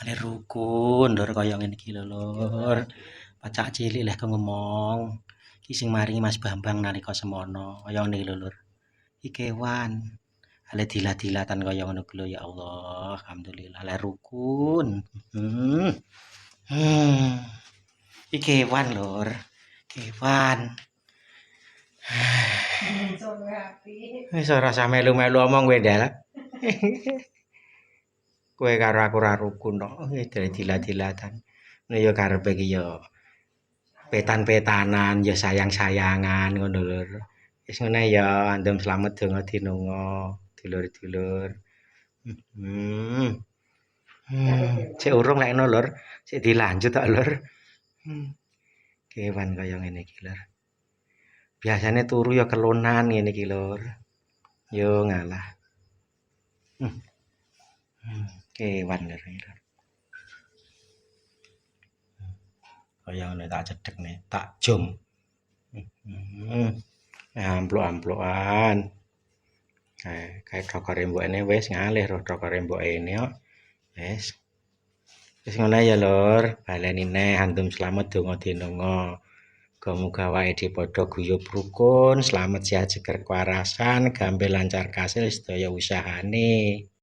Ale rukun lur kaya ngene iki lho lur. Pacak cilik leh ngomong. Iki sing maringi Mas Bambang nalika semono. Kaya ngene iki lho lur. Iki kewan. Ale dilat-dilatan kaya ngono ku lho ya Allah. Alhamdulillah le rukun. Hmm. Hmm. Iki kewan lur. Kewan. Wis ora usah melu-melu omong kowe ndal. Kowe karo aku ora rukun tok. Dilat-dilatan. Nah ya karepe iki ya petan-petanan ya sayang-sayangan ngono lho. Wis ngene ya andem slamet donga dinonga dulur-dulur. Hmm. Sik urung lekno lur. Sik dilanjut tok lur. Kewan kaya ngene iki lur. Biasane turu ya kelonan ngene iki lur. Yo ngalah. Kewan lur. Kaya ngene tak cedhekne, tak jum. Ampluk-amplukan. Kae dhokore mbokne wis ngalih ro dhokore mbokne kok. Wis. Wis ngono ya lur, baleni neh antum slamet donga dinonga. Muga wae padha guyub rukun, slamet sehat seger kewarasan, gambe lancar kasil sedaya usahane.